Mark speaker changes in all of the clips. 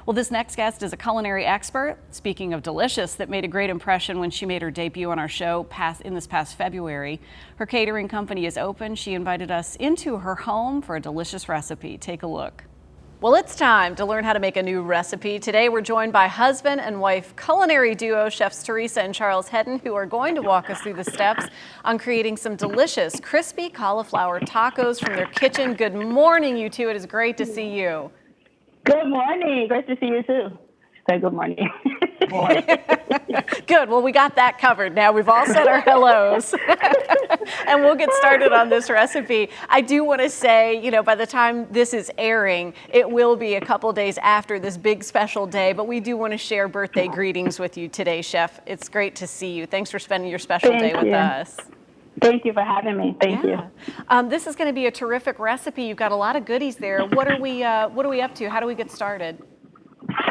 Speaker 1: Well, this next guest is a culinary expert. Speaking of delicious, that made a great impression when she made her debut on our show in this past February. Her catering company is open. She invited us into her home for a delicious recipe. Take a look. Well, it's time to learn how to make a new recipe. Today we're joined by husband and wife culinary duo Chefs Theresa and Charles Headen, who are going to walk us through the steps on creating some delicious crispy cauliflower tacos from their kitchen. Good morning, you two. It is great to see you.
Speaker 2: Good morning. Great to see you too. Say good morning.
Speaker 1: Good. Well, we got that covered. Now we've all said our hellos. And we'll get started on this recipe. I do want to say, you know, by the time this is airing, it will be a couple days after this big special day, but we do want to share birthday greetings with you today, Chef. It's great to see you. Thanks for spending your special day with us.
Speaker 2: Thank you for having me. Thank you.
Speaker 1: This is going to be a terrific recipe. You've got a lot of goodies there. What are we up to? How do we get started?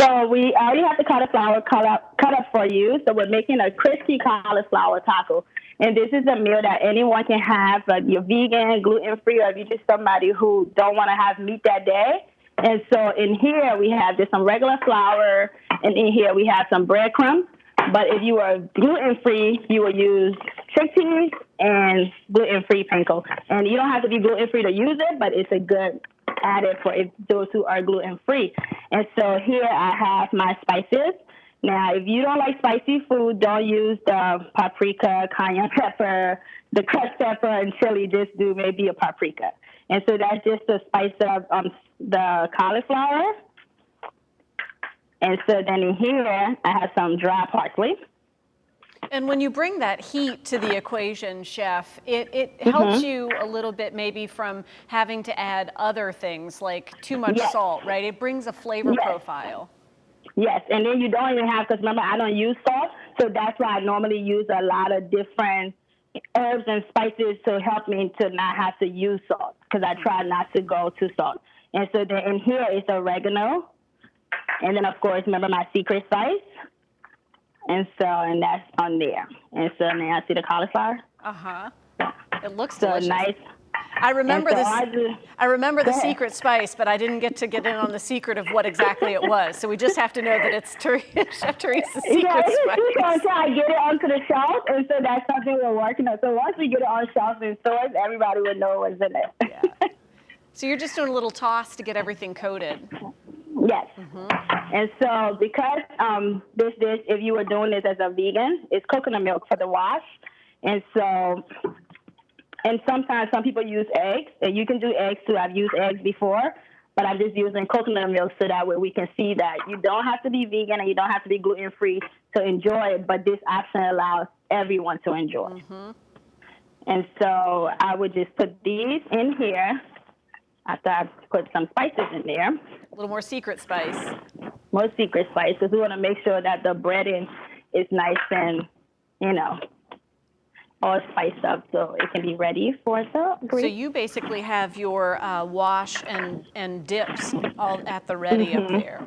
Speaker 2: So we already have the cauliflower cut up for you. So we're making a crispy cauliflower taco. And this is a meal that anyone can have, but you're vegan, gluten-free, or if you're just somebody who don't want to have meat that day. And so in here we have just some regular flour, and in here we have some breadcrumbs. But if you are gluten-free, you will use chickpeas and gluten-free panko. And you don't have to be gluten-free to use it, but it's a good added for those who are gluten-free. And so here I have my spices. Now, if you don't like spicy food, don't use the paprika, cayenne pepper, the crushed pepper, and chili. Just do maybe a paprika. And so that's just the spice of the cauliflower. And so then in here, I have some dry parsley.
Speaker 1: And when you bring that heat to the equation, Chef, it helps you a little bit maybe from having to add other things like too much salt, right? It brings a flavor profile.
Speaker 2: Yes, and then you don't even have, because remember, I don't use salt, so that's why I normally use a lot of different herbs and spices to help me to not have to use salt, because I try not to go to salt. And so then in here is oregano, and then, of course, remember my secret spice. And so, and that's on there. And so now I see the cauliflower.
Speaker 1: It looks
Speaker 2: so
Speaker 1: delicious.
Speaker 2: Nice.
Speaker 1: I remember
Speaker 2: so
Speaker 1: this. I remember the secret spice, but I didn't get in on the secret of what exactly it was. So we just have to know that it's Chef Theresa's secret spice.
Speaker 2: We're going to try to get it onto the shelf, and so that's something we're working on. So once we get it on shelves in stores, everybody would know what's in it.
Speaker 1: So you're just doing a little toss to get everything coated.
Speaker 2: Yes. And so because this dish, if you were doing this as a vegan, it's coconut milk for the wash. And so, and sometimes some people use eggs, and you can do eggs too. I've used eggs before, but I'm just using coconut milk so that way we can see that you don't have to be vegan and you don't have to be gluten-free to enjoy it, but this option allows everyone to enjoy. And so I would just put these in here after I put some spices in there.
Speaker 1: A little more secret spice.
Speaker 2: More secret spice, because we want to make sure that the breading is nice and, you know, all spiced up so it can be ready for the grease.
Speaker 1: So you basically have your wash and dips all at the ready up there.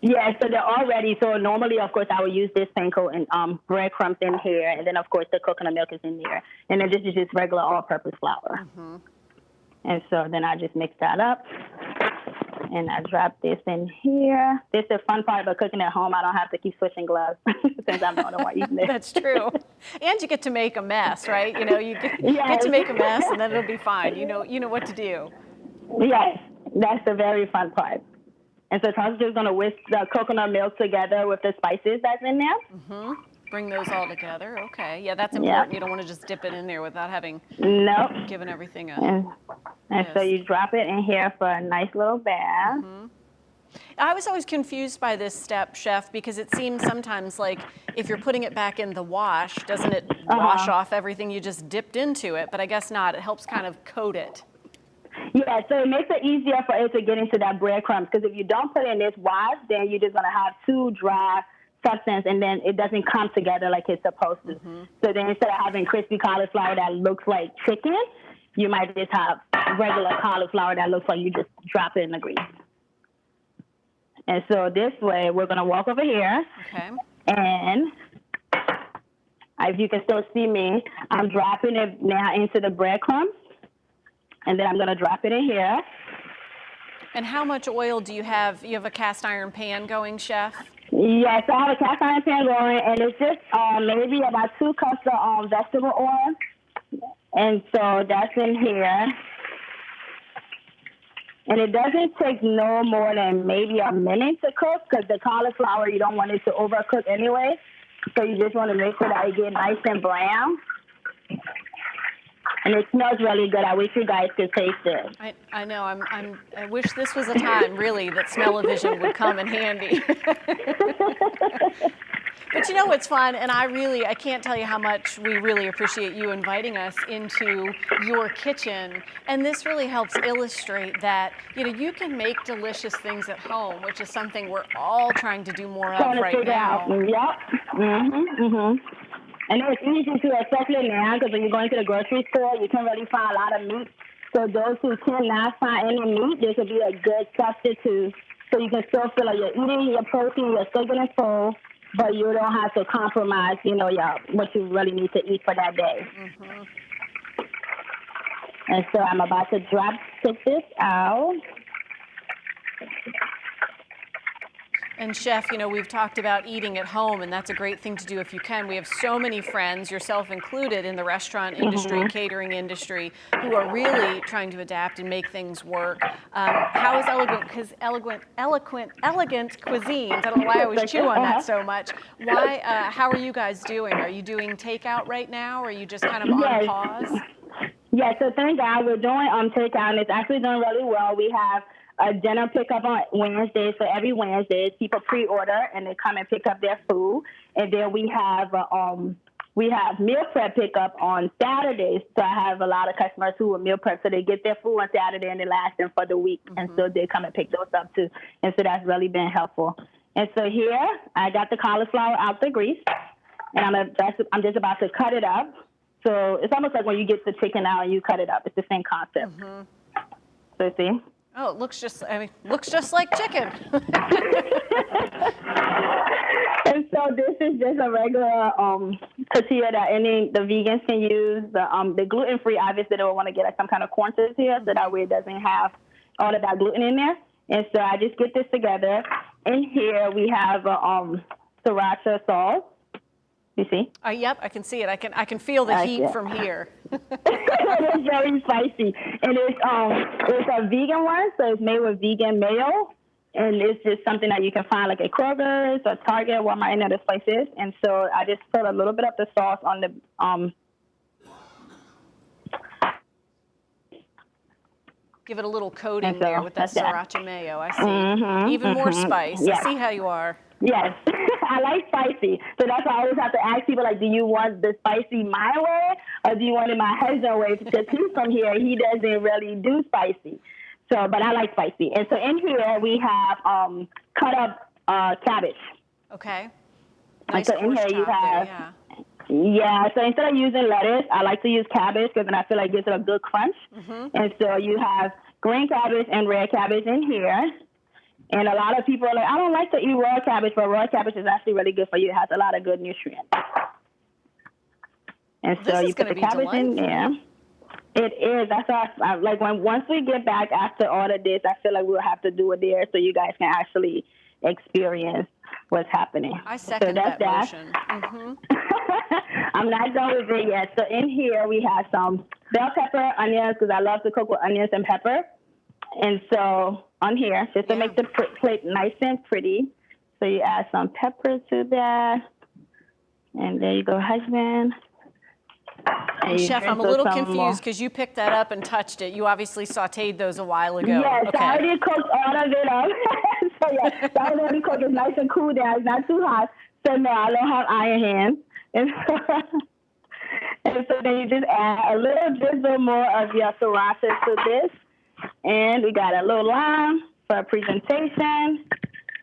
Speaker 2: Yeah, so they're all ready. So normally, of course, I would use this panko and breadcrumbs in here, and then, of course, the coconut milk is in there. And then this is just regular all-purpose flour. And so then I just mix that up, and I drop this in here. This is the fun part about cooking at home. I don't have to keep switching gloves since I'm the only one eating it.
Speaker 1: That's true. And you get to make a mess, right? You know, you get to make a mess, and then it'll be fine. You know what to do.
Speaker 2: Yes, that's the very fun part. And so Charles is just going to whisk the coconut milk together with the spices that's in there.
Speaker 1: Bring those all together. Okay. Yeah, that's important. You don't want to just dip it in there without having given everything a...
Speaker 2: And so you drop it in here for a nice little bath.
Speaker 1: I was always confused by this step, Chef, because it seems sometimes like if you're putting it back in the wash, doesn't it wash off everything you just dipped into it? But I guess not. It helps kind of coat it.
Speaker 2: Yeah, so it makes it easier for it to get into that breadcrumbs, because if you don't put it in this wash, then you're just going to have too dry substance, and then it doesn't come together like it's supposed to. So then instead of having crispy cauliflower that looks like chicken, you might just have regular cauliflower that looks like you just drop it in the grease. And so this way, we're going to walk over here. And if you can still see me, I'm dropping it now into the breadcrumbs. And then I'm going to drop it in here.
Speaker 1: And how much oil do you have? You have a cast iron pan going, Chef?
Speaker 2: Yes, I have a cast iron pan going, and it's just maybe about 2 cups of vegetable oil. And so that's in here. And it doesn't take no more than maybe a minute to cook because the cauliflower, you don't want it to overcook anyway. So you just want to make sure that it get nice and brown. And it smells really good. I wish you guys could taste it.
Speaker 1: I know. I wish this was a time, really, that smell-o-vision would come in handy. But you know what's fun, and I can't tell you how much we really appreciate you inviting us into your kitchen. And this really helps illustrate that, you can make delicious things at home, which is something we're all trying to do more of right now.
Speaker 2: Yep. And it's easy to, especially now, because when you're going to the grocery store, you can really find a lot of meat. So those who cannot find any meat, this would be a good substitute. So you can still feel like you're eating your protein, you're still getting full, but you don't have to compromise, what you really need to eat for that day.
Speaker 1: Mm-hmm.
Speaker 2: And so I'm about to take this out.
Speaker 1: And Chef, we've talked about eating at home, and that's a great thing to do if you can. We have so many friends, yourself included, in the restaurant industry, catering industry, who are really trying to adapt and make things work. How is elegant cuisines? I don't know why I always chew on that so much. How are you guys doing? Are you doing takeout right now, or are you just kind of on pause?
Speaker 2: Yeah, so thank God we're doing takeout, and it's actually doing really well. We have a dinner pickup on Wednesday, so every Wednesday people pre-order and they come and pick up their food, and then we have meal prep pickup on Saturdays. So I have a lot of customers who will meal prep, so they get their food on Saturday and it lasts them for the week, and so they come and pick those up too, and so that's really been helpful. And so here I got the cauliflower out the grease, and I'm just about to cut it up. So it's almost like when you get the chicken out and you cut it up. It's the same concept. So see.
Speaker 1: Oh, it looks just like chicken.
Speaker 2: And so this is just a regular tortilla that the vegans can use. The gluten-free, obviously, they will want to get some kind of corn tortilla, so that way it doesn't have all of that gluten in there. And so I just get this together. In here we have sriracha sauce. You see?
Speaker 1: Yep, I can see it. I can feel the heat from here.
Speaker 2: It's very spicy, and it's a vegan one, so it's made with vegan mayo, and it's just something that you can find like at Kroger's or Target, Walmart, any of those places. And so I just put a little bit of the sauce on the
Speaker 1: give it a little coating there with that sriracha mayo. I see. Even more spice.
Speaker 2: Yes.
Speaker 1: I see how you are.
Speaker 2: Yes, I like spicy. So that's why I always have to ask people, like, do you want the spicy my way or do you want it my husband's way? Because he's from here, he doesn't really do spicy. So, but I like spicy. And so in here we have cut up cabbage.
Speaker 1: Okay.
Speaker 2: Nice. And so in here you have, so instead of using lettuce, I like to use cabbage because then I feel like it gives it a good crunch. And so you have green cabbage and red cabbage in here. And a lot of people are like, I don't like to eat raw cabbage, but raw cabbage is actually really good for you. It has a lot of good nutrients. And so you put the cabbage in there. It is. That's why once we get back after all of this, I feel like we'll have to do it there so you guys can actually experience what's happening.
Speaker 1: I second that motion.
Speaker 2: I'm not done with it yet. So in here we have some bell pepper, onions, because I love to cook with onions and pepper. And so on here, just to make the plate nice and pretty, so you add some pepper to that. And there you go, husband.
Speaker 1: And Chef, I'm a little confused because you picked that up and touched it. You obviously sauteed those a while ago.
Speaker 2: Yes, I already cooked all of it up. So yeah, that was already cooked. It's nice and cool down. It's not too hot. So no, I don't have iron hands. And so then you just add a little drizzle more of your sriracha to this. And we got a little lime for a presentation.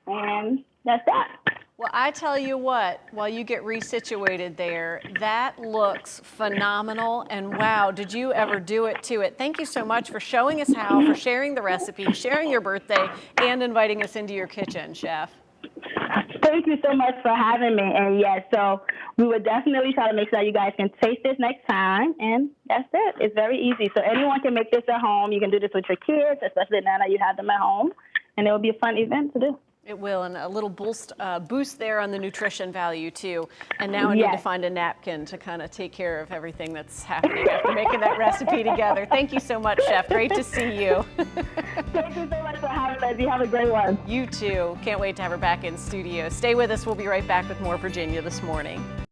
Speaker 2: And that's that.
Speaker 1: Well, I tell you what, while you get resituated there, that looks phenomenal. And wow, did you ever do it to it? Thank you so much for showing us how, for sharing the recipe, sharing your birthday, and inviting us into your kitchen, Chef.
Speaker 2: Thank you so much for having me. And yes, so we would definitely try to make sure you guys can taste this next time. And that's it. It's very easy. So anyone can make this at home. You can do this with your kids, especially now that you have them at home. And it will be a fun event to do.
Speaker 1: It will, and a little boost there on the nutrition value too. And now I need to find a napkin to kind of take care of everything that's happening after making that recipe together. Thank you so much, Chef. Great to see you.
Speaker 2: Thank you so much for having us. You have a great one.
Speaker 1: You too. Can't wait to have her back in studio. Stay with us. We'll be right back with more Virginia This Morning.